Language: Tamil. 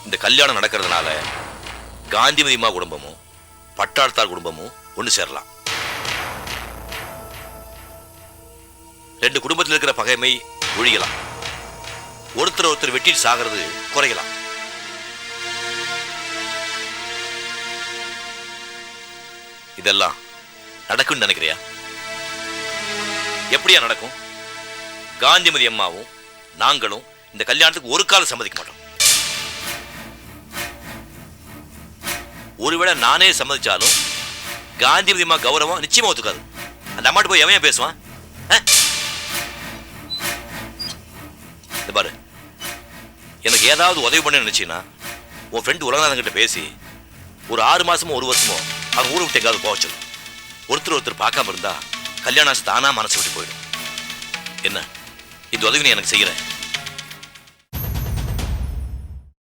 இந்த கல்யாணம் நடக்கிறதுனால காந்திமதி அம்மா குடும்பமும் பட்டாளத்தார் குடும்பமும் ஒன்று சேரலாம். ரெண்டு குடும்பத்தில் இருக்கிற பகைமை ஒழியலாம். ஒருத்தர் ஒருத்தர் வெட்டிட்டு சாகிறது குறையலாம். இதெல்லாம் நடக்கும்னு நினைக்கிறியா? எப்படியா நடக்கும்? காந்திமதி அம்மாவும் நாங்களும் இந்த கல்யாணத்துக்கு ஒரு காலம் சம்மதிக்க மாட்டோம். ஒருவேளை நானே சம்மதிச்சாலும் காந்திமதி அம்மா கௌரவம் நிச்சயமா ஒத்துக்காது. அந்த அம்மாட்டு போய் எவன் பேசுவான்? பாரு, எனக்கு ஏதாவது உதவி பண்ண நினைச்சீங்கன்னா உன் ஃப்ரெண்டு உலகநாதன் கிட்ட பேசி ஒரு 6 மாசமோ 1 வருஷமோ அவன் ஊரை விட்டு எங்காவது போக வச்சிடும். ஒருத்தர் ஒருத்தர் பார்க்காம இருந்தா கல்யாணம் தானா மனசு விட்டு போயிடும். என்ன இந்த உதவி நீ எனக்கு செய்யற?